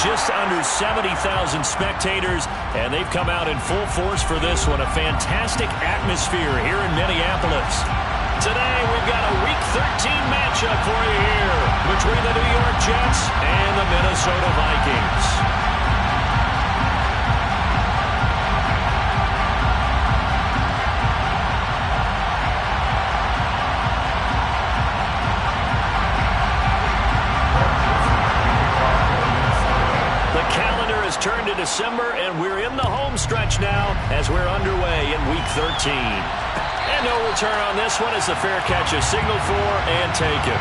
just under 70,000 spectators, and they've come out in full force for this one. A fantastic atmosphere here in Minneapolis. Today, we've got a Week 13 matchup for you here between the New York Jets and the Minnesota Vikings. Turned to December, and we're in the home stretch now as we're underway in Week 13. And no return on this one as the fair catch is signaled for and taken.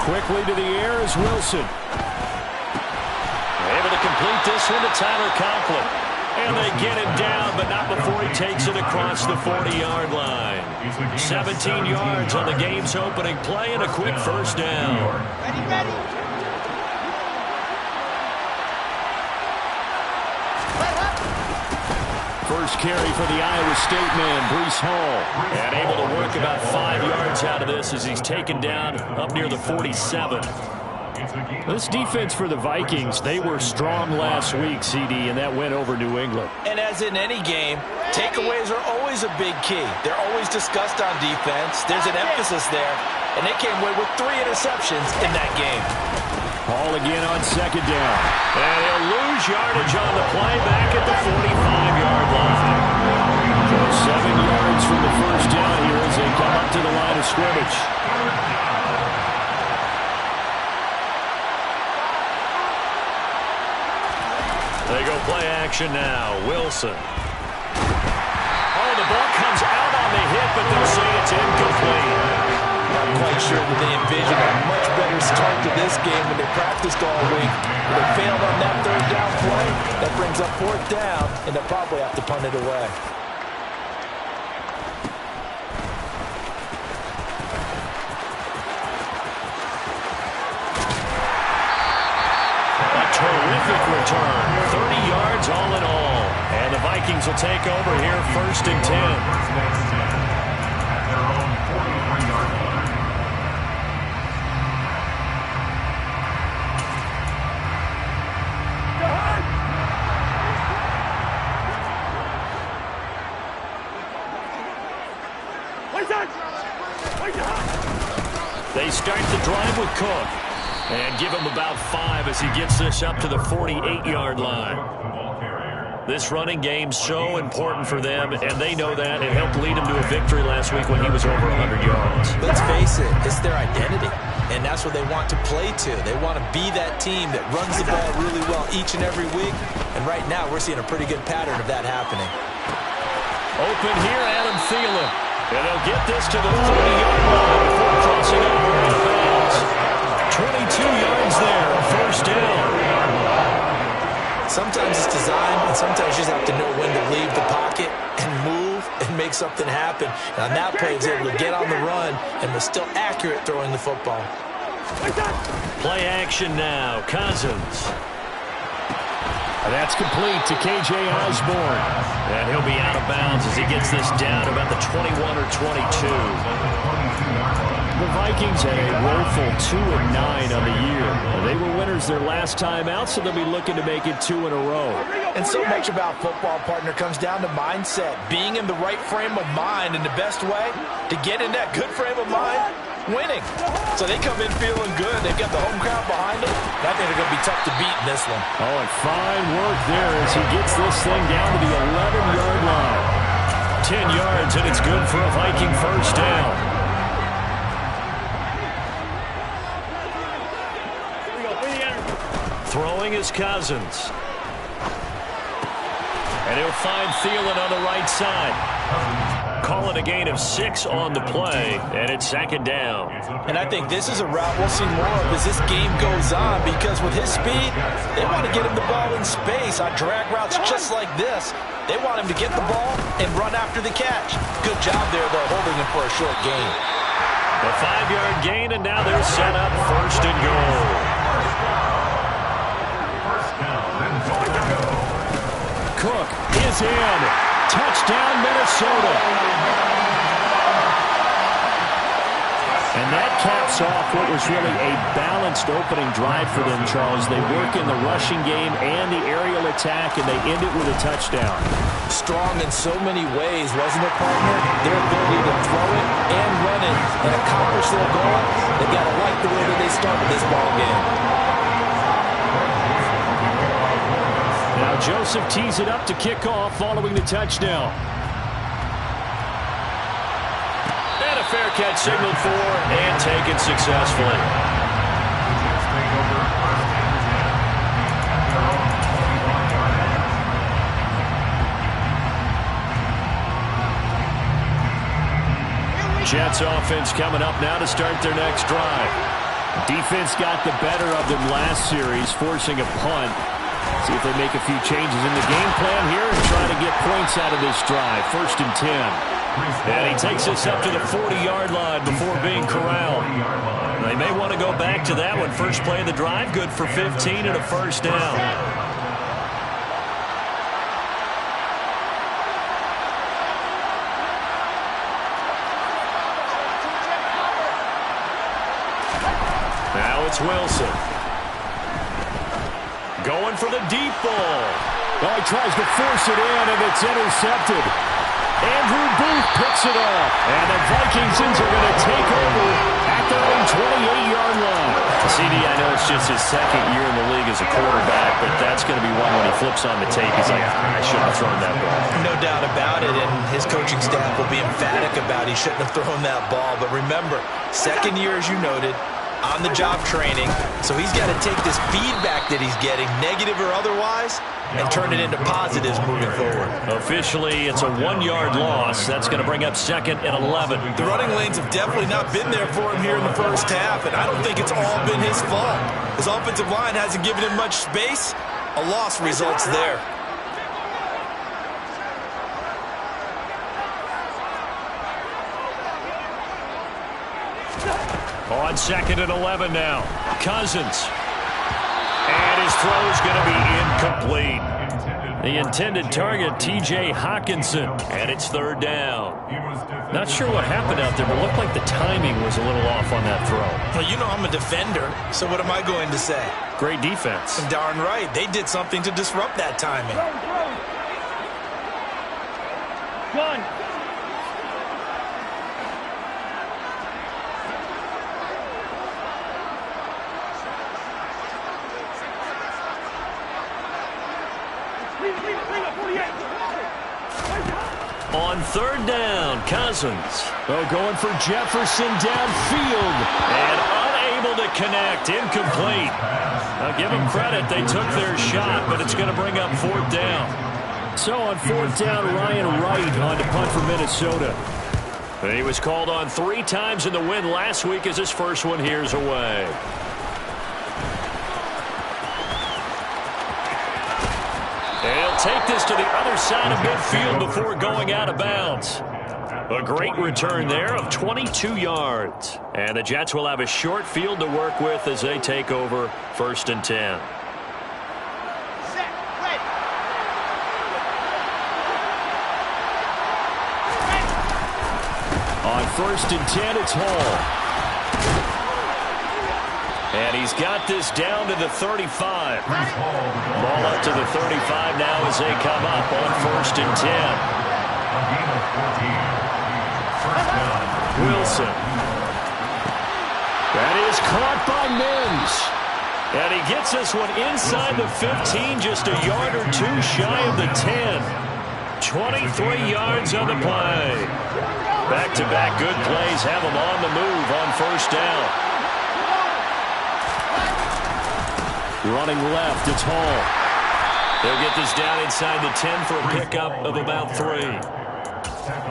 Quickly to the air is Wilson. Complete this one to Tyler Conklin. And they get him down, but not before he takes it across the 40-yard line. 17 yards on the game's opening play and a quick first down. Ready. First carry for the Iowa State man, Breece Hall. And able to work about 5 yards out of this as he's taken down up near the 47. This defense for the Vikings, they were strong last week, CD, and that went over New England. And as in any game, takeaways are always a big key. They're always discussed on defense. There's an emphasis there, and they came away with 3 interceptions in that game. Hall again on second down. And he'll lose yardage on the play back at the 45-yard line. So 7 yards from the first down here as they come up to the line of scrimmage. They go play action now. Wilson. Oh, the ball comes out on the hit, but they'll say it's incomplete. Not quite sure that they envisioned a much better start to this game when they practiced all week. But they failed on that third down play. That brings up fourth down, and they'll probably have to punt it away. Terrific return. 30 yards all in all. And the Vikings will take over here first and 10. They start the drive with Cook. And give him about 5 as he gets this up to the 48-yard line. This running game's so important for them, and they know that. It helped lead him to a victory last week when he was over 100 yards. Let's face it, it's their identity, and that's what they want to play to. They want to be that team that runs the ball really well each and every week, and right now we're seeing a pretty good pattern of that happening. Open here, Adam Thielen. And they'll get this to the 30-yard line before crossing over into bounds. 22 yards there, first down. Sometimes it's design, and sometimes you just have to know when to leave the pocket and move and make something happen. And on that play, he was able to get on the run and was still accurate throwing the football. Play action now, Cousins. And that's complete to K.J. Osborne. And he'll be out of bounds as he gets this down about the 21 or 22. The Vikings had a woeful 2-9 on the year. They were winners their last time out, so they'll be looking to make it 2 in a row. And so much about football, partner, comes down to mindset. Being in the right frame of mind, and the best way to get in that good frame of mind, winning. So they come in feeling good. They've got the home crowd behind them. And I think they're going to be tough to beat in this one. Oh, and fine work there as he gets this thing down to the 11-yard line. 10 yards, and it's good for a Viking first down. Throwing is Cousins. And he'll find Thielen on the right side. Call it a gain of 6 on the play, and it's second down. And I think this is a route we'll see more of as this game goes on, because with his speed, they want to get him the ball in space on drag routes just like this. They want him to get the ball and run after the catch. Good job there, though, holding him for a short gain. A 5-yard gain, and now they're set up first and goal. is in. Touchdown, Minnesota. And that caps off what was really a balanced opening drive for them, Charles. They work in the rushing game and the aerial attack, and they end it with a touchdown. Strong in so many ways, wasn't it, partner? Their ability to throw it and run it and accomplish their goal. They got to like the way that they started this ball game. Now Joseph tees it up to kick off following the touchdown. And a fair catch signaled for and taken successfully. Jets offense coming up now to start their next drive. Defense got the better of them last series, forcing a punt. See if they make a few changes in the game plan here and try to get points out of this drive. 1st and 10. And he takes us up to the 40-yard line before being corralled. They may want to go back to that one. First play of the drive, good for 15 and a first down. Now it's Wilson. Going for the deep ball. Oh, he tries to force it in, and it's intercepted. Andrew Booth picks it off. And the Vikings are going to take over at their own 28-yard line. CD, I know it's just his second year in the league as a quarterback, but that's going to be one when he flips on the tape. He's like, I shouldn't have thrown that ball. No doubt about it, and his coaching staff will be emphatic about he shouldn't have thrown that ball. But remember, second year, as you noted, on-the-job training, so he's got to take this feedback that he's getting, negative or otherwise, and turn it into positives moving forward. Officially, it's a 1-yard loss. That's going to bring up 2nd and 11. The running lanes have definitely not been there for him here in the first half, and I don't think it's all been his fault. His offensive line hasn't given him much space. A loss results there. On 2nd and 11 now. Cousins. And his throw is going to be incomplete. The intended target, T.J. Hawkinson. And it's 3rd down. Not sure what happened out there, but it looked like the timing was a little off on that throw. Well, you know I'm a defender, so what am I going to say? Great defense. Darn right. They did something to disrupt that timing. One. On 3rd down, Cousins. Oh, going for Jefferson downfield. And unable to connect. Incomplete. Now, give them credit. They took their shot, but it's going to bring up 4th down. So on 4th down, Ryan Wright on to punt for Minnesota. He was called on 3 times in the win last week as his first one here's away. He'll take this to the other side of midfield before going out of bounds. A great return there of 22 yards. And the Jets will have a short field to work with as they take over 1st and 10. On 1st and 10, it's Hall. And he's got this down to the 35. Ball up to the 35 now as they come up on 1st and 10. Wilson. That is caught by Mims. And he gets this one inside the 15, just a yard or 2 shy of the 10. 23 yards on the play. Back-to-back good plays have him on the move on 1st down. Running left, it's Hall. They'll get this down inside the 10 for a pickup of about 3.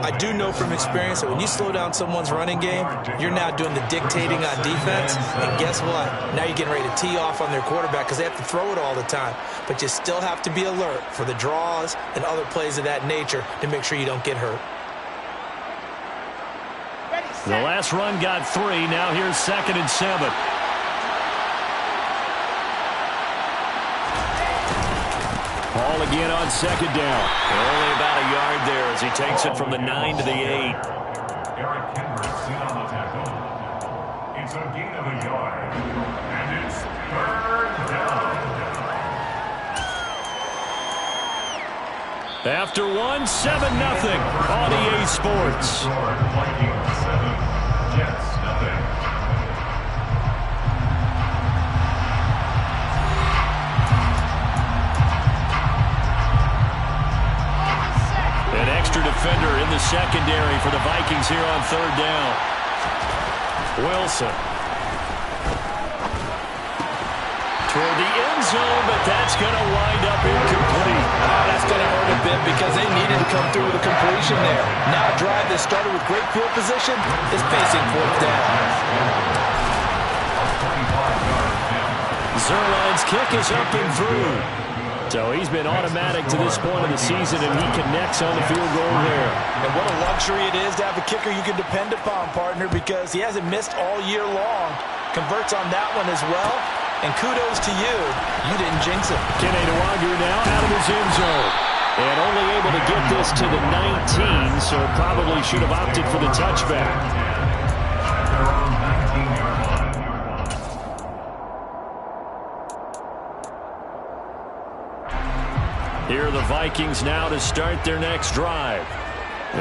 I do know from experience that when you slow down someone's running game, you're now doing the dictating on defense. And guess what? Now you're getting ready to tee off on their quarterback because they have to throw it all the time. But you still have to be alert for the draws and other plays of that nature to make sure you don't get hurt. The last run got 3. Now here's 2nd and 7. Ball again on second down. Only about a yard there as he takes it from the 9 to the 8. Eric Kendrick in on the tackle. It's a gain of a yard. And it's third down. After 1, 7-0 on EA Sports. Vikings 7, Jets nothing. An extra defender in the secondary for the Vikings here on third down. Wilson. Toward the end zone, but that's going to wind up incomplete. That's going to hurt a bit because they needed to come through with a completion there. Now a drive that started with great field position is facing fourth down. Zerline's kick is up and through. So he's been automatic to this point of the season, and he connects on the field goal here. And what a luxury it is to have a kicker you can depend upon, partner, because he hasn't missed all year long. Converts on that one as well. And kudos to you. You didn't jinx it. Kene Nwangwu now out of his end zone. And only able to get this to the 19, so probably should have opted for the touchback. Here are the Vikings now to start their next drive.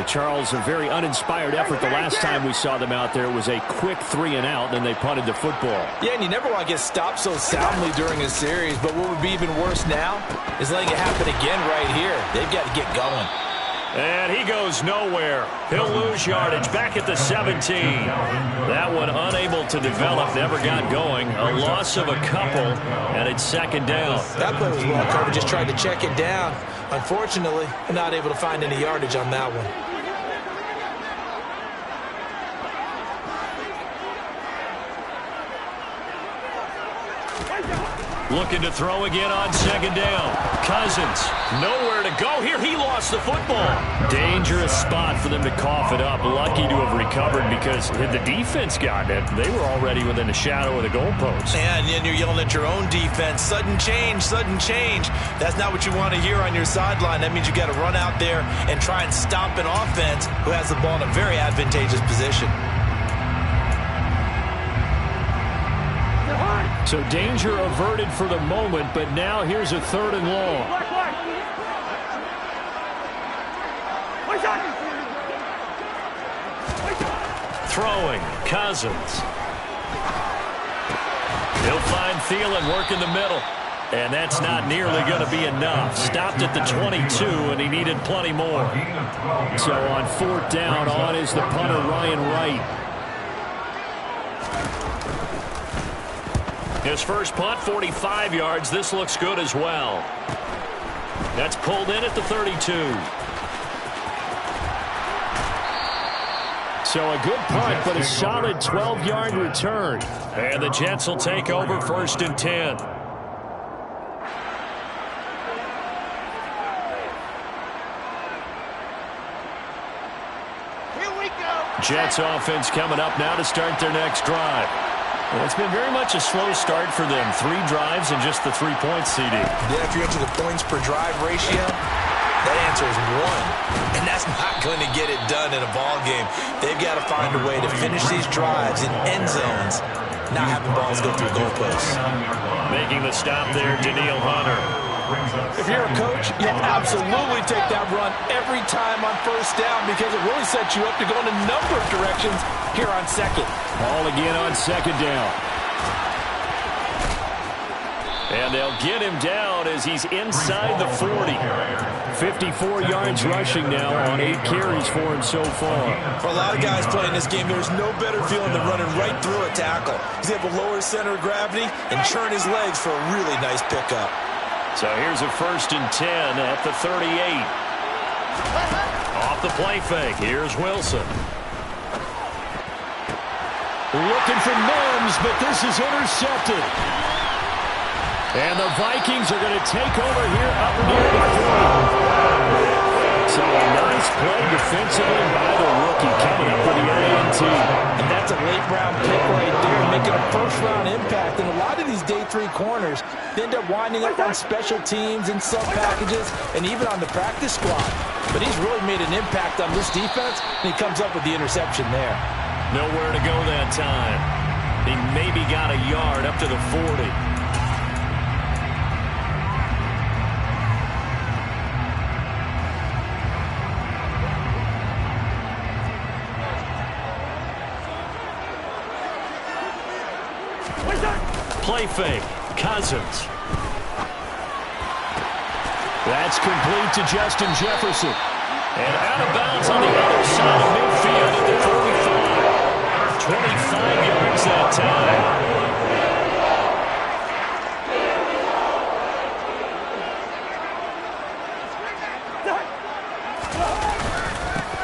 Charles, a very uninspired effort the last time we saw them out there. It was a quick 3-and-out, then they punted the football. Yeah, and you never want to get stopped so soundly during a series, but what would be even worse now is letting it happen again right here. They've got to get going. And he goes nowhere. He'll lose yardage back at the 17. That one unable to develop, never got going. A loss of a couple, and it's second down. That play was well covered, just tried to check it down. Unfortunately, not able to find any yardage on that one. Looking to throw again on second down. Cousins, nowhere to go here. He lost the football. Dangerous spot for them to cough it up. Lucky to have recovered because had the defense gotten it, they were already within the shadow of the goalpost. And then you're yelling at your own defense. Sudden change, sudden change. That's not what you want to hear on your sideline. That means you got to run out there and try and stop an offense who has the ball in a very advantageous position. So danger averted for the moment, but now here's a third and long. Throwing, Cousins. He'll find Thielen work in the middle. And that's not nearly going to be enough. Stopped at the 22, and he needed plenty more. So on fourth down, on is the punter, Ryan Wright. His first punt, 45 yards. This looks good as well. That's pulled in at the 32. So a good punt, but a solid 12-yard return. And the Jets will take over first and 10. Here we go. Jets offense coming up now to start their next drive. Well, it's been very much a slow start for them. 3 drives and just the 3 points, CD. Yeah, if you're into the points per drive ratio, that answer is 1. And that's not going to get it done in a ball game. They've got to find a way to finish these drives in end zones, not having balls go through goalposts. Making the stop there, Daniil Hunter. If you're a coach, you'll absolutely take that run every time on first down because it really sets you up to go in a number of directions here on second. Ball again on second down. And they'll get him down as he's inside the 40. 54 yards rushing now on 8 carries for him so far. For a lot of guys playing this game, there's no better feeling than running right through a tackle. He's able to lower his center of gravity and churn his legs for a really nice pickup. So here's a first and 10 at the 38. Off the play fake. Here's Wilson. Looking for Mims, but this is intercepted. And the Vikings are going to take over here up near the 40. So a nice play defensively by the rookie coming up with the INT. And that's a late-round pick right there, making a first-round impact. And a lot of these day 3 corners, they end up winding up on special teams and sub-packages and even on the practice squad. But he's really made an impact on this defense, and he comes up with the interception there. Nowhere to go that time. He maybe got a yard up to the 40. Play fake. Cousins. That's complete to Justin Jefferson. And out of bounds on the other side of midfield at the 45. 25 yards that time.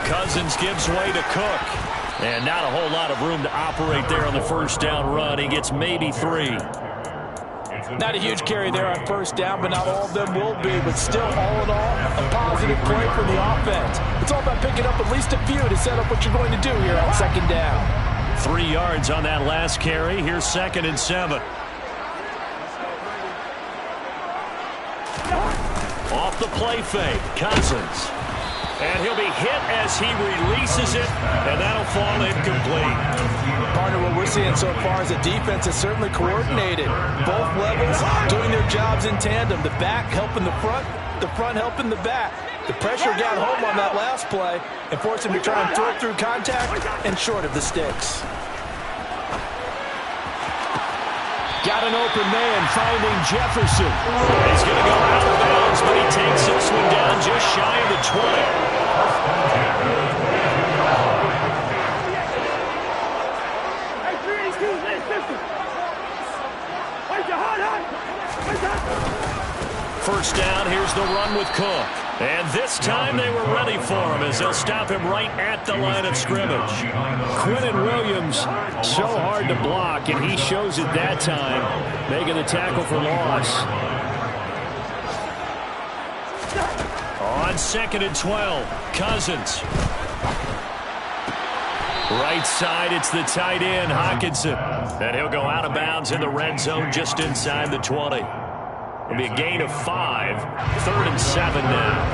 Cousins gives way to Cook. And not a whole lot of room to operate there on the first down run. He gets maybe 3. Not a huge carry there on first down, but not all of them will be. But still, all in all, a positive play for the offense. It's all about picking up at least a few to set up what you're going to do here on second down. 3 yards on that last carry. Here's 2nd and 7. Off the play fake, Cousins. And he'll be hit as he releases it, and that'll fall incomplete. Partner, what we're seeing so far is the defense is certainly coordinated. Both levels doing their jobs in tandem. The back helping the front helping the back. The pressure got home on that last play and forced him to try and throw it through contact and short of the sticks. Got an open man finding Jefferson. He's going to go out of bounds, but he takes this one down just shy of the 20. First down, here's the run with Cook. And this time they were ready for him as they'll stop him right at the line of scrimmage. Quinnen Williams, so hard to block, and he shows it that time, making the tackle for loss. On 2nd and 12, Cousins. Right side, it's the tight end, Hockenson. And he'll go out of bounds in the red zone just inside the 20. It'll be a gain of 5. 3rd and 7 now.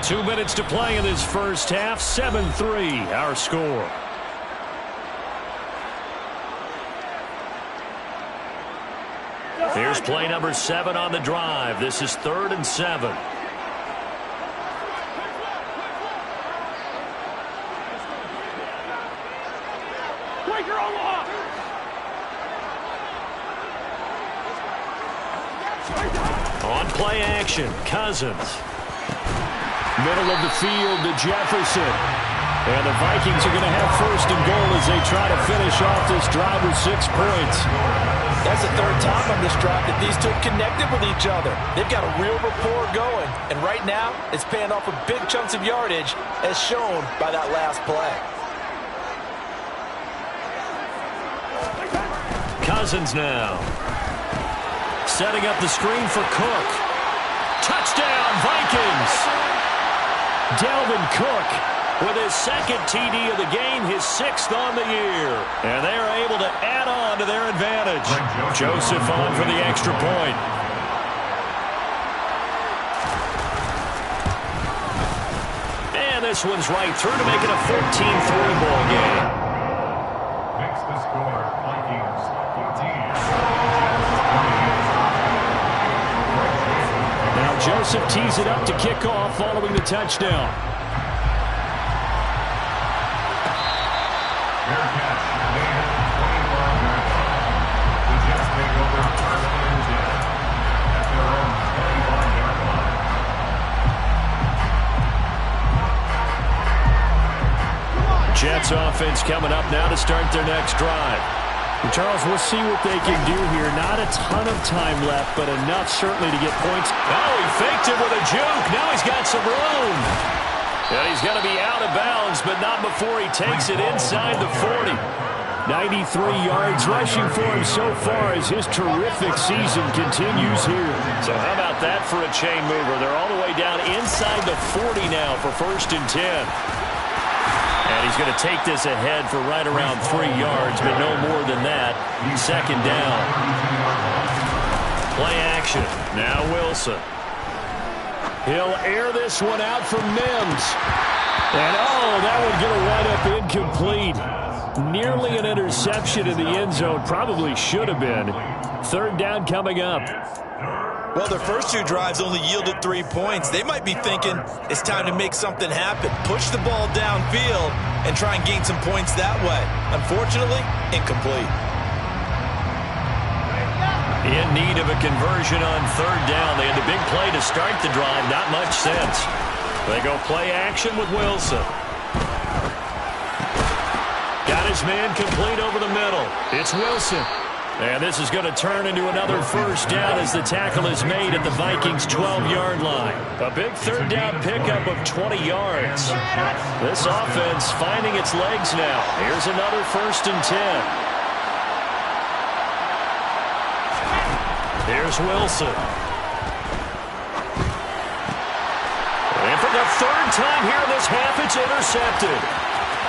2 minutes to play in this first half. 7-3, our score. Here's play number 7 on the drive. This is 3rd and 7. On play action, Cousins. Middle of the field to Jefferson. And the Vikings are going to have 1st and goal as they try to finish off this drive with 6 points. That's the 3rd time on this drive that these two connected with each other. They've got a real rapport going. And right now, it's paying off with big chunks of yardage as shown by that last play. Cousins now. Setting up the screen for Cook. Touchdown, Vikings! Dalvin Cook with his 2nd TD of the game, his 6th on the year. And they are able to add on to their advantage. Joseph on for the extra point. And this one's right through to make it a 14-3 ball game. Makes the score, Vikings 14. Now Joseph tees it up to kick off following the touchdown. Their catch made it 21 yards. The Jets take over 1st and 10 at their own 21-yard line. Jets offense coming up now to start their next drive. Charles, we'll see what they can do here. Not a ton of time left, but enough certainly to get points. Oh, he faked it with a juke. Now he's got some room. And he's going to be out of bounds, but not before he takes it inside the 40. 93 yards rushing for him so far as his terrific season continues here. So how about that for a chain mover? They're all the way down inside the 40 now for 1st and 10. And he's going to take this ahead for right around 3 yards, but no more than that. 2nd down. Play action. Now Wilson. He'll air this one out for Mims. And, oh, that would get a wide-up incomplete. Nearly an interception in the end zone. Probably should have been. 3rd down coming up. Well, their first 2 drives only yielded 3 points. They might be thinking it's time to make something happen. Push the ball downfield and try and gain some points that way. Unfortunately, incomplete. In need of a conversion on 3rd down. They had the big play to start the drive. Not much sense. They go play action with Wilson. Got his man complete over the middle. It's Wilson. And this is going to turn into another 1st down as the tackle is made at the Vikings' 12-yard line. A big 3rd down pickup of 20 yards. This offense finding its legs now. Here's another 1st and 10. Here's Wilson. And for the 3rd time here in this half, it's intercepted.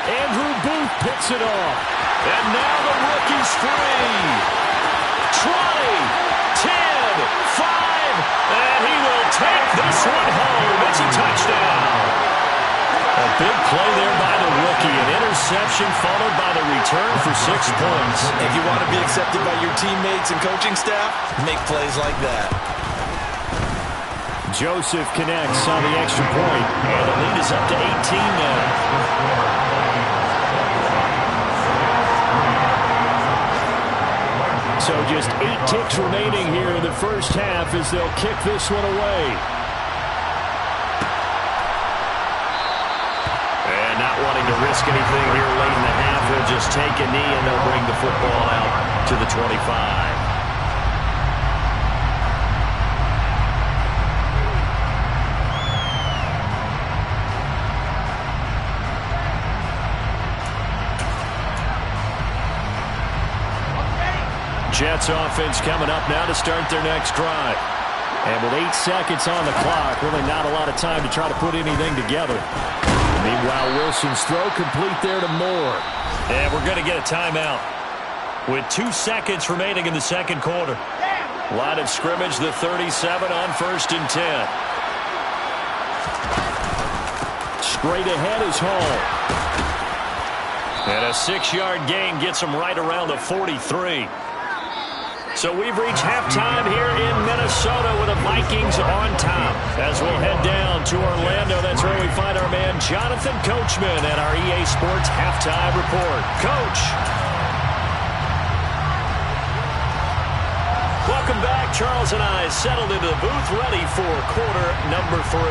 Andrew Booth picks it off. And now the rookie's free. 20, 10, 5, and he will take this one home. It's a touchdown. A big play there by the rookie. An interception followed by the return for 6 points. If you want to be accepted by your teammates and coaching staff, make plays like that. Joseph connects on the extra point. And the lead is up to 18 now. So just 8 ticks remaining here in the first half as they'll kick this one away. And not wanting to risk anything here late in the half, he'll just take a knee and they'll bring the football out to the 25. Jets offense coming up now to start their next drive. And with 8 seconds on the clock, really not a lot of time to try to put anything together. Meanwhile, Wilson's throw complete there to Moore. And we're going to get a timeout with 2 seconds remaining in the 2nd quarter. Line of scrimmage, the 37 on 1st and 10. Straight ahead is Hall. And a 6-yard gain gets him right around the 43. So we've reached halftime here in Minnesota with the Vikings on top. As we'll head down to Orlando, that's where we find our man Jonathan Coachman at our EA Sports Halftime Report. Coach. Welcome back. Charles and I settled into the booth ready for quarter number 3.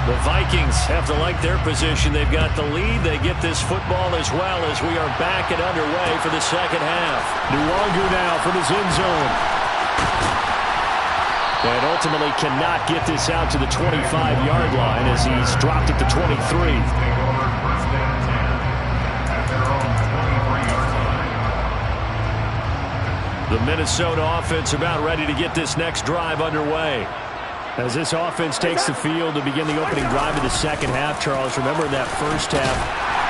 The Vikings have to like their position. They've got the lead. They get this football as well as we are back and underway for the 2nd half. Nwangu now from his end zone. And ultimately cannot get this out to the 25-yard line as he's dropped it to 23. The Minnesota offense about ready to get this next drive underway. As this offense takes the field to begin the opening drive of the 2nd half, Charles, remember in that first half,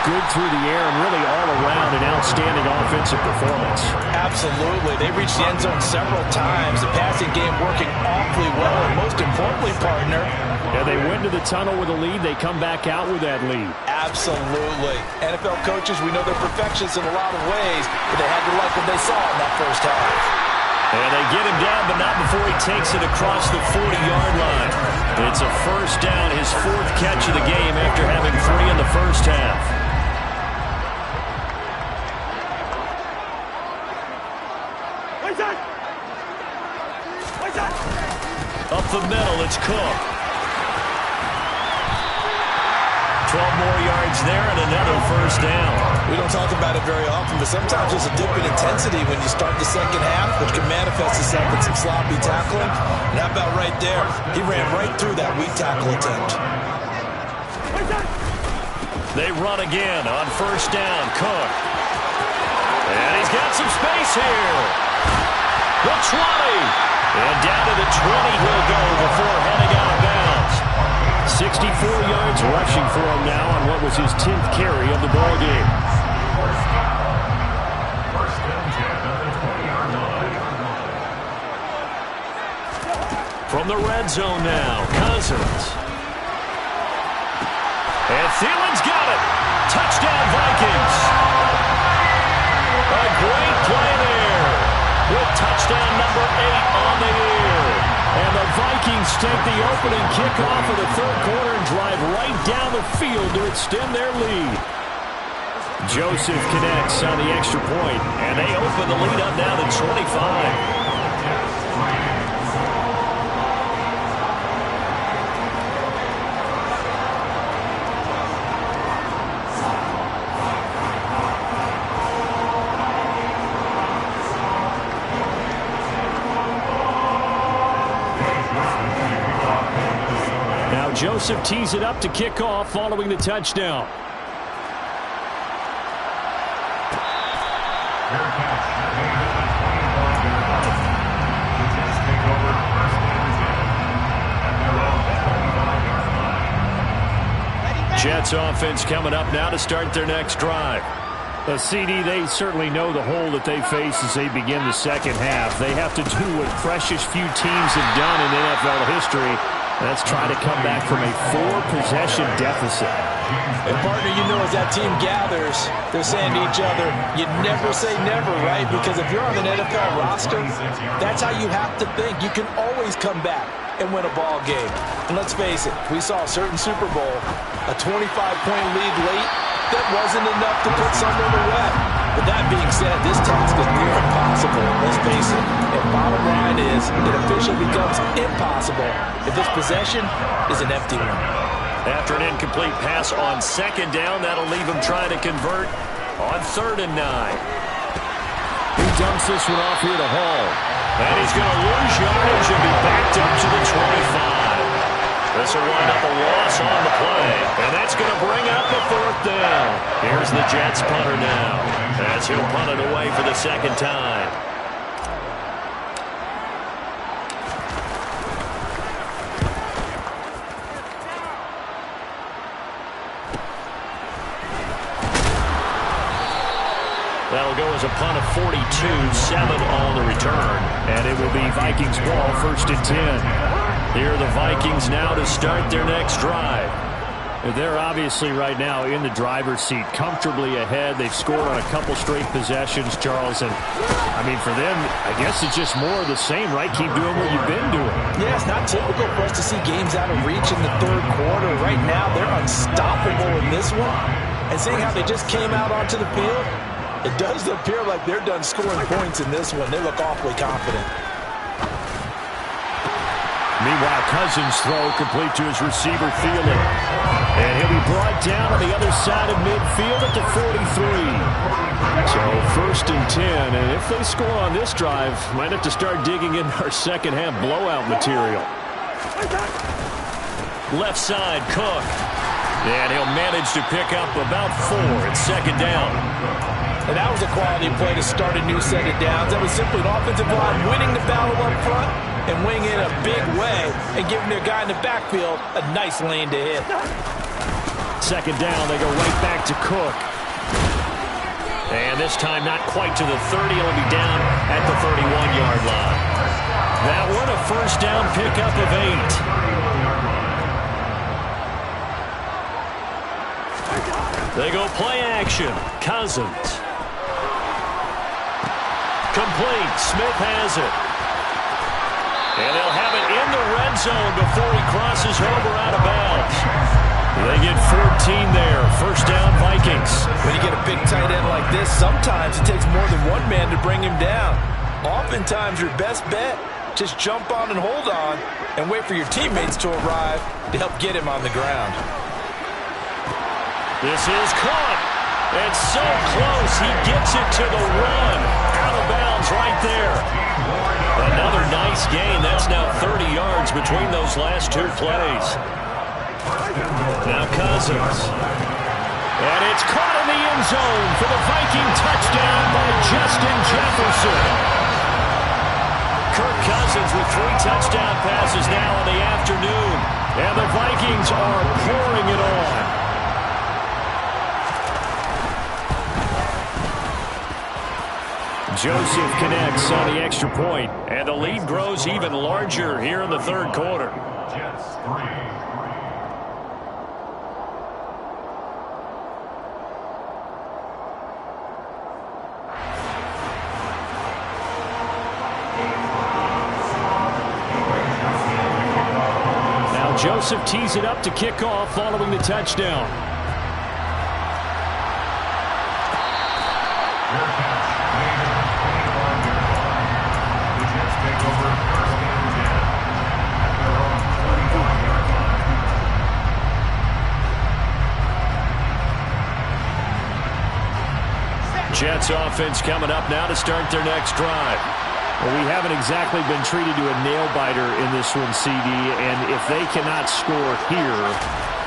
good through the air and really all around an outstanding offensive performance. Absolutely. They reached the end zone several times. The passing game working awfully well, and most importantly, partner. Yeah, they went to the tunnel with a lead. They come back out with that lead. Absolutely. NFL coaches, we know they're perfectionists in a lot of ways, but they had to like what they saw in that first half. And they get him down, but not before he takes it across the 40-yard line. It's a 1st down, his 4th catch of the game after having 3 in the first half. Up the middle, it's Cook. 12 more yards there and another 1st down. We don't talk about it very often, but sometimes there's a dip in intensity when you start the 2nd half, which can manifest itself in some sloppy tackling. And how about right there? He ran right through that weak tackle attempt. They run again on first down. Cook. And he's got some space here. The 20. And down to the 20 he'll go before heading out of bounds. 64 yards rushing for him now on what was his 10th carry of the ball game. First and 10 on the 20-yard line. From the red zone now, Cousins. And Thielen's got it. Touchdown, Vikings. A great play there with touchdown number 8 on the year. And the Vikings take the opening kickoff of the third quarter and drive right down the field to extend their lead. Joseph connects on the extra point, and they open the lead up now to 25. Joseph tees it up to kick off following the touchdown. Jets offense coming up now to start their next drive. The CD, they certainly know the hole that they face as they begin the second half. They have to do what precious few teams have done in NFL history. Let's try to come back from a 4-possession deficit. And, partner, you know as that team gathers, they're saying to each other, you never say never, right? Because if you're on an NFL roster, that's how you have to think. You can always come back and win a ball game. And let's face it, we saw a certain Super Bowl, a 25-point lead late, that wasn't enough to put someone away. But that being said, this task is near impossible. Let's face it. And bottom line is, it officially becomes impossible if this possession is an empty one. After an incomplete pass on second down, that'll leave him trying to convert on 3rd and 9. He dumps this one off here to Hall. And he's going to lose yardage and be backed up to the 25. This will wind up a loss on the play, and that's going to bring up the 4th down. Here's the Jets punter now, as he'll punt it away for the second time. That'll go as a punt of 42, 7 on the return. And it will be Vikings ball, 1st and 10. Here are the Vikings now to start their next drive. They're obviously right now in the driver's seat, comfortably ahead. They've scored on a couple straight possessions, Charles. And, I mean, for them, I guess it's just more of the same, right? Keep doing what you've been doing. Yeah, it's not typical for us to see games out of reach in the third quarter. Right now, they're unstoppable in this one. And seeing how they just came out onto the field, it does appear like they're done scoring points in this one. They look awfully confident. Meanwhile, Cousins' throw complete to his receiver, Thielen. And he'll be brought down on the other side of midfield at the 43. So 1st and 10. And if they score on this drive, might have to start digging in our second half blowout material. Left side, Cook. And he'll manage to pick up about 4 at 2nd down. And that was a quality play to start a new set of downs. That was simply an offensive line winning the battle up front and winging it a big way and giving their guy in the backfield a nice lane to hit. 2nd down, they go right back to Cook. And this time not quite to the 30. It'll be down at the 31-yard line. That one a 1st down pickup of 8. They go play action. Cousins. Complete. Smith has it. And they'll have it in the red zone before he crosses over out of bounds. They get 14 there. 1st down, Vikings. When you get a big tight end like this, sometimes it takes more than one man to bring him down. Oftentimes, your best bet, just jump on and hold on and wait for your teammates to arrive to help get him on the ground. This is caught. It's so close. He gets it to the run. Out of bounds right there. Another nice gain. That's now 30 yards between those last 2 plays. Now Cousins. And it's caught in the end zone for the Viking touchdown by Justin Jefferson. Kirk Cousins with 3 touchdown passes now in the afternoon. And the Vikings are pouring it on. Joseph connects on the extra point. And the lead grows even larger here in the third quarter. Jets 3. Joseph tees it up to kick off following the touchdown. Jets offense coming up now to start their next drive. Well, we haven't exactly been treated to a nail-biter in this one, CD, and if they cannot score here,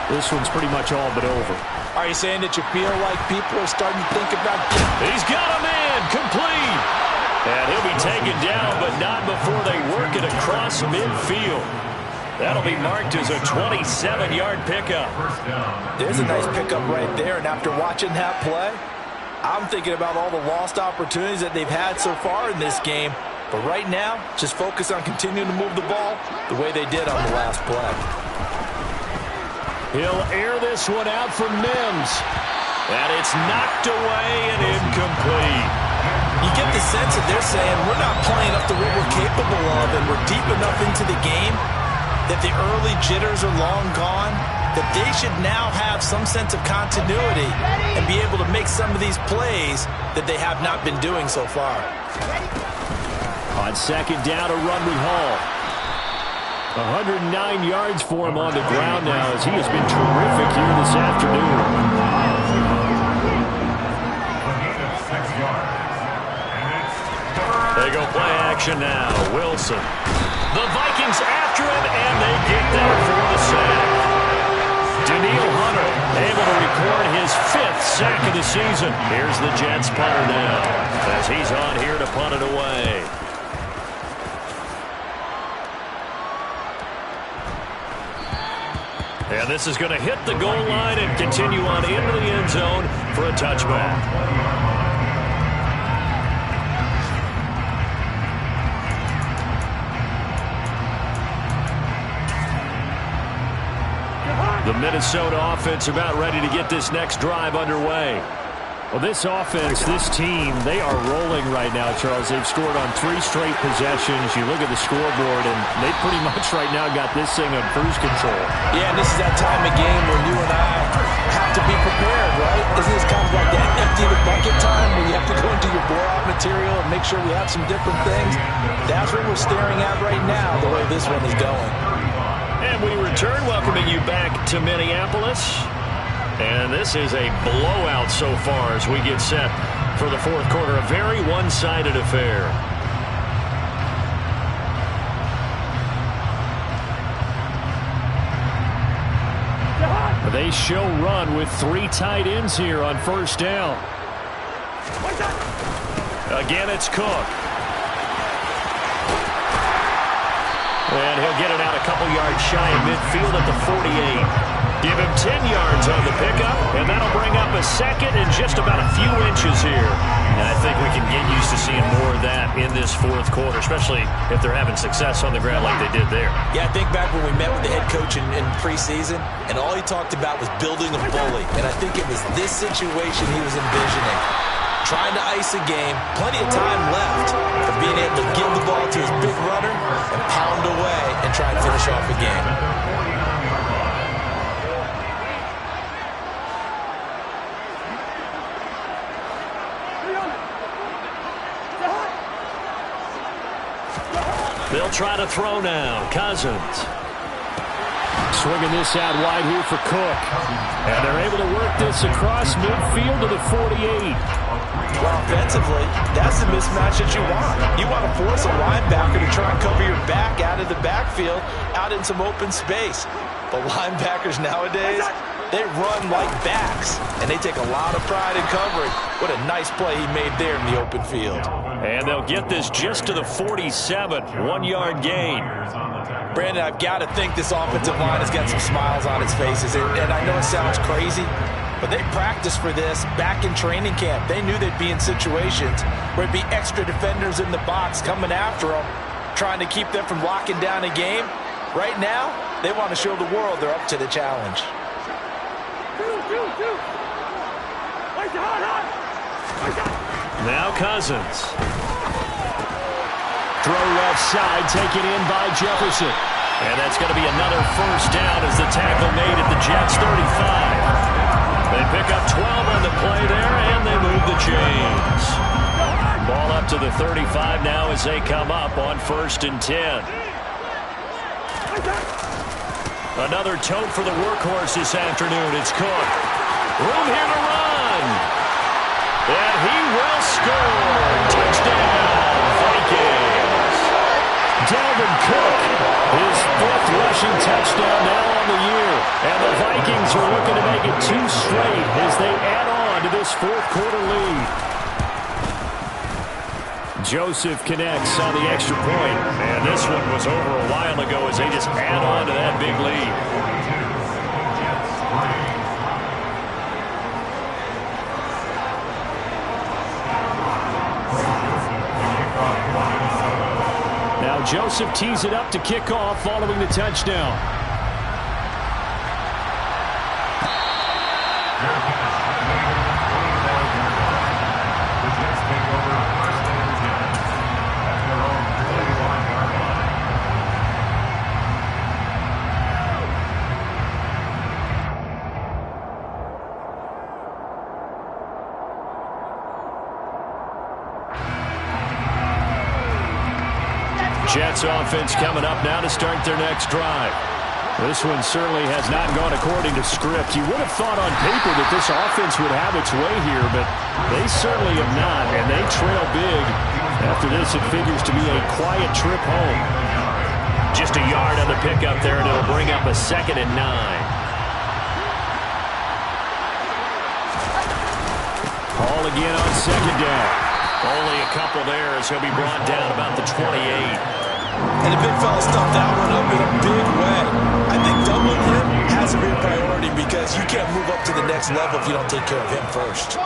this one's pretty much all but over. Are you saying that you feel like people are starting to think about... He's got a man, complete! And he'll be taken down, but not before they work it across midfield. That'll be marked as a 27-yard pickup. There's a nice pickup right there, and after watching that play, I'm thinking about all the lost opportunities that they've had so far in this game. But right now, just focus on continuing to move the ball the way they did on the last play. He'll air this one out for Mims. And it's knocked away and incomplete. You get the sense that they're saying we're not playing up to what we're capable of, and we're deep enough into the game that the early jitters are long gone, that they should now have some sense of continuity and be able to make some of these plays that they have not been doing so far. On second down, a run with Hall. 109 yards for him on the ground now as he has been terrific here this afternoon. They go play action now. Wilson. The Vikings after him, and they get there for the sack. Daniil Hunter able to record his 5th sack of the season. Here's the Jets punter now as he's on here to punt it away. And this is going to hit the goal line and continue on into the end zone for a touchback. The Minnesota offense about ready to get this next drive underway. Well, this offense, this team, they are rolling right now, Charles. They've scored on 3 straight possessions. You look at the scoreboard, and they pretty much right now got this thing on cruise control. Yeah, and this is that time of game where you and I have to be prepared, right? Isn't this kind of like that empty the bucket time where you have to go into your blowout material and make sure we have some different things? That's what we're staring at right now, the way this one is going. And we return, welcoming you back to Minneapolis. And this is a blowout so far as we get set for the fourth quarter. A very one-sided affair. They show run with 3 tight ends here on first down. Again, it's Cook. And he'll get it out a couple yards shy of midfield at the 48. Give him 10 yards on the pickup, and that'll bring up a second and just about a few inches here. And I think we can get used to seeing more of that in this fourth quarter, especially if they're having success on the ground like they did there. Yeah, I think back when we met with the head coach in preseason, and all he talked about was building a bully. And I think it was this situation he was envisioning. Trying to ice a game, plenty of time left for being able to give the ball to his big runner and pound away and try and finish off a game. They'll try to throw now. Cousins. Swinging this out wide here for Cook. And they're able to work this across midfield to the 48. Well, offensively, that's the mismatch that you want. You want to force a linebacker to try and cover your back out of the backfield, out in some open space. But linebackers nowadays, They run like backs, and they take a lot of pride in covering. What a nice play he made there in the open field. And they'll get this just to the 47, 1-yard gain. Brandon, I've got to think this offensive line has got some smiles on its faces. And I know it sounds crazy, but they practiced for this back in training camp. They knew they'd be in situations where it'd be extra defenders in the box coming after them, trying to keep them from locking down a game. Right now, they want to show the world they're up to the challenge. Now Cousins. Throw left side, taken in by Jefferson. And that's going to be another first down as the tackle made at the Jets' 35. They pick up 12 on the play there, and they move the chains. Ball up to the 35 now as they come up on 1st and 10. Another tote for the workhorse this afternoon. It's Cook. Room here to run. And he will score. Touchdown, Vikings. Dalvin Cook, his 5th rushing touchdown now on the year. And the Vikings are looking to make it 2 straight as they add on to this 4th quarter lead. Joseph connects on the extra point. And this one was over a while ago as they just add on to that big lead. Now Joseph tees it up to kick off following the touchdown. Jets offense coming up now to start their next drive. This one certainly has not gone according to script. You would have thought on paper that this offense would have its way here, but they certainly have not, and they trail big. After this, it figures to be a quiet trip home. Just a yard on the pickup there, and it'll bring up a 2nd and 9. Ball again on 2nd down. Only a couple there as he'll be brought down about the 28. And the big fella stuffed that one up in a big way. I think doubling him has to be a priority because you can't move up to the next level if you don't take care of him first.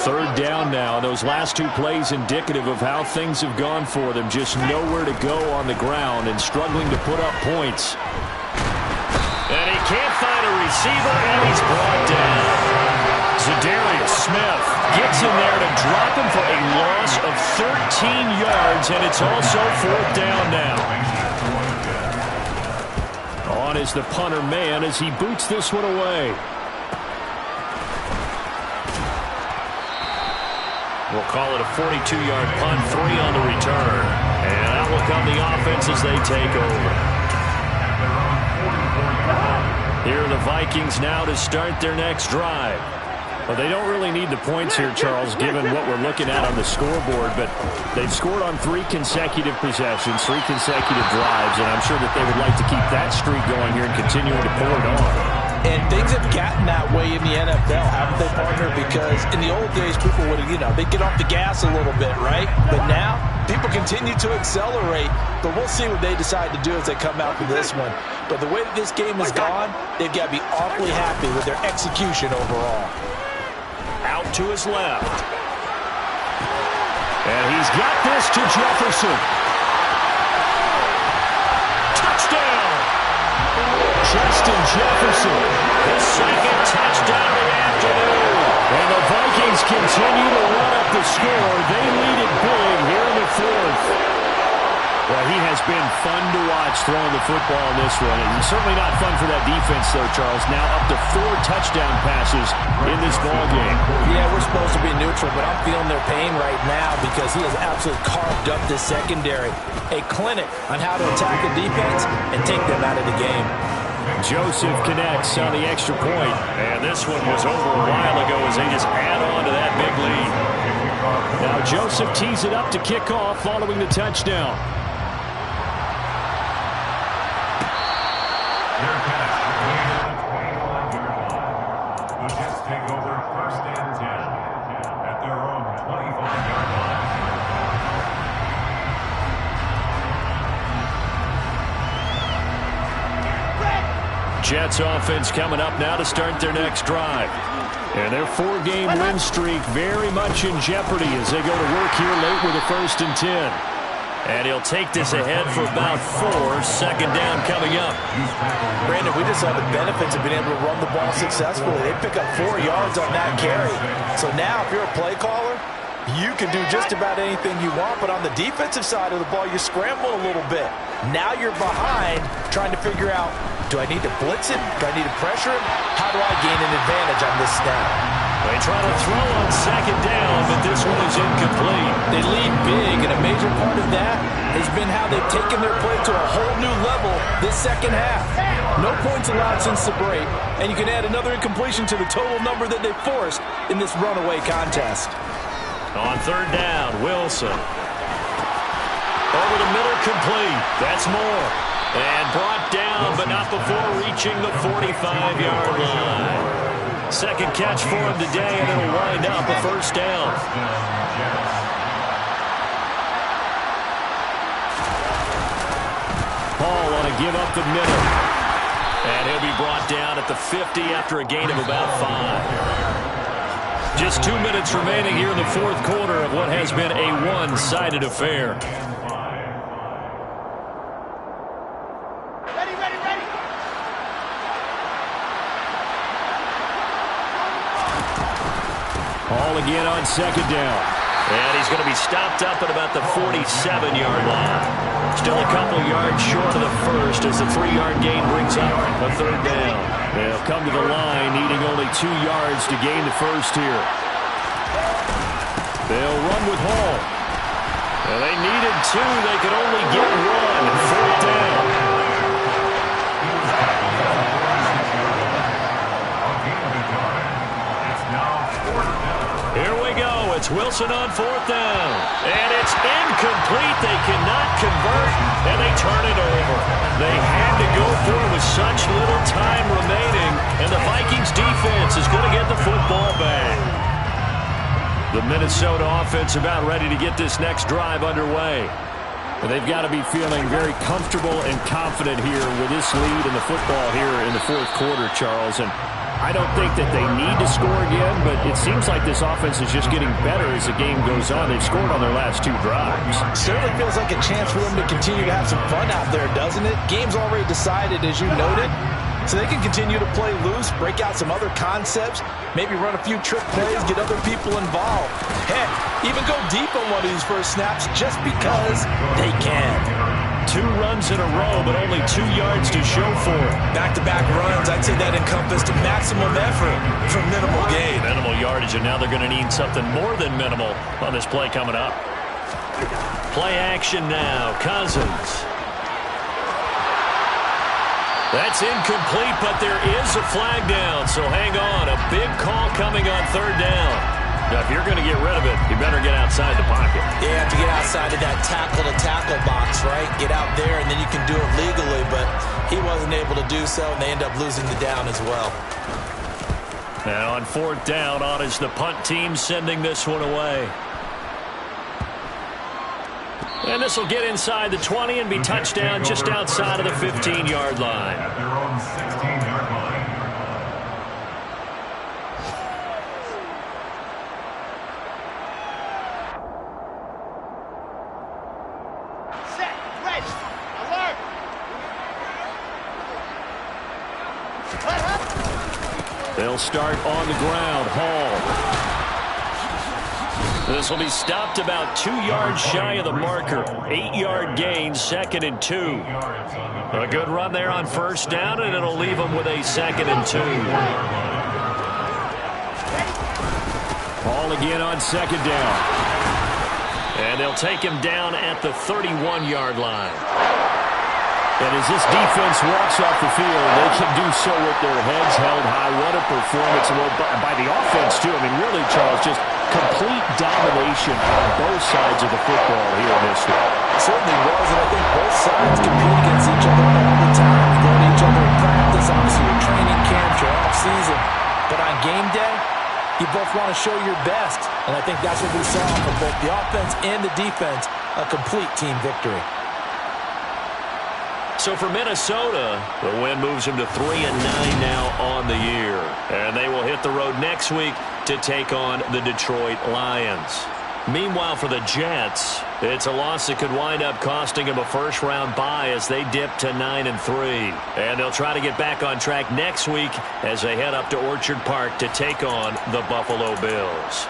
3rd down now. Those last 2 plays indicative of how things have gone for them. Just nowhere to go on the ground and struggling to put up points. And he can't find a receiver, and he's brought down. Za'Darius Smith gets in there to drop him for a loss of 13 yards, and it's also 4th down now. On is the punter man as he boots this one away. We'll call it a 42-yard punt, 3 on the return. And out will come the offense as they take over. Here are the Vikings now to start their next drive. Well, they don't really need the points here, Charles, given what we're looking at on the scoreboard, but they've scored on 3 consecutive possessions, 3 consecutive drives, and I'm sure that they would like to keep that streak going here and continuing to pour it on. And things have gotten that way in the NFL, haven't they, partner? Because in the old days, people would have, they'd get off the gas a little bit, right? But now, people continue to accelerate, but we'll see what they decide to do as they come out for this one. But the way that this game has gone, they've got to be awfully happy with their execution overall. Out to his left. And he's got this to Jefferson. Touchdown! Justin Jefferson. His 2nd touchdown of the afternoon. And the Vikings continue to run up the score. They lead it big here in the 4th. Well, he has been fun to watch throwing the football in this one. And certainly not fun for that defense, though, Charles. Now up to 4 touchdown passes in this ballgame. Yeah, we're supposed to be neutral, but I'm feeling their pain right now because he has absolutely carved up this secondary. A clinic on how to attack a defense and take them out of the game. Joseph connects on the extra point. And this one was over a while ago as they just add on to that big lead. Now Joseph tees it up to kick off following the touchdown. first and 10 at their own 25-yard line. Jets offense coming up now to start their next drive. And their 4-game win streak very much in jeopardy as they go to work here late with a 1st and 10. And he'll take this ahead for about 4. Second down coming up. Brandon, we just saw the benefits of being able to run the ball successfully. They pick up 4 yards on that carry. So now if you're a play caller, you can do just about anything you want. But on the defensive side of the ball, you scramble a little bit. Now you're behind trying to figure out, do I need to blitz him? Do I need to pressure him? How do I gain an advantage on this snap? They try to throw on second down, but this one is incomplete. They lead big, and a major part of that has been how they've taken their play to a whole new level this second half. No points allowed since the break, and you can add another incompletion to the total number that they forced in this runaway contest. On third down, Wilson. Over the middle, complete. That's more. And brought down, but not before reaching the 45-yard line. Second catch for him today, and it'll wind up a first down. Paul want to give up the middle. And he'll be brought down at the 50 after a gain of about 5. Just 2 minutes remaining here in the fourth quarter of what has been a one-sided affair. Paul again on second down. And he's going to be stopped up at about the 47-yard line. Still a couple yards short of the first as the 3-yard gain brings up a third down. They'll come to the line needing only 2 yards to gain the first here. They'll run with Hall. And they needed 2. They could only get 1. Fourth down. Here we go. It's Wilson on fourth down. And it's incomplete. They cannot convert, and they turn it over. They had to go for it with such little time remaining, and the Vikings defense is going to get the football back. The Minnesota offense about ready to get this next drive underway. But they've got to be feeling very comfortable and confident here with this lead in the football here in the fourth quarter, Charles. And I don't think that they need to score again, but it seems like this offense is just getting better as the game goes on. They've scored on their last 2 drives. Certainly feels like a chance for them to continue to have some fun out there, doesn't it? Game's already decided, as you noted. So they can continue to play loose, break out some other concepts, maybe run a few trick plays, get other people involved. Heck, even go deep on one of these first snaps just because they can. 2 runs in a row, but only 2 yards to show for it. Back-to-back runs, I'd say that encompassed maximum effort for minimal gain. Minimal yardage, and now they're going to need something more than minimal on this play coming up. Play action now, Cousins. That's incomplete, but there is a flag down, so hang on. A big call coming on third down. Now, if you're going to get rid of it, you better get outside the pocket. You have to get outside of that tackle-to-tackle box, right? Get out there, and then you can do it legally, but he wasn't able to do so, and they end up losing the down as well. Now on fourth down, on is the punt team sending this one away. And this will get inside the 20 and be touchdown just outside of the 15-yard line. At their own 16-yard line. Set, ready, alert. They'll start on the ground. Hall. This will be stopped about 2 yards shy of the marker. 8-yard gain, 2nd and 2. A good run there on first down, and it'll leave them with a 2nd and 2. Hall again on second down. And they'll take him down at the 31-yard line. And as this defense walks off the field, they can do so with their heads held high. What a performance by the offense, too. I mean, really, Charles, just complete domination on both sides of the football here in this one. It certainly was, and I think both sides compete against each other all the time. You go to each other in practice, obviously your training camps, your off-season. But on game day, You both want to show your best, and I think that's what we saw from both the offense and the defense, a complete team victory. So for Minnesota, the win moves them to 3-9 now on the year. And they will hit the road next week to take on the Detroit Lions. Meanwhile, for the Jets, it's a loss that could wind up costing them a first-round bye as they dip to 9-3. And they'll try to get back on track next week as they head up to Orchard Park to take on the Buffalo Bills.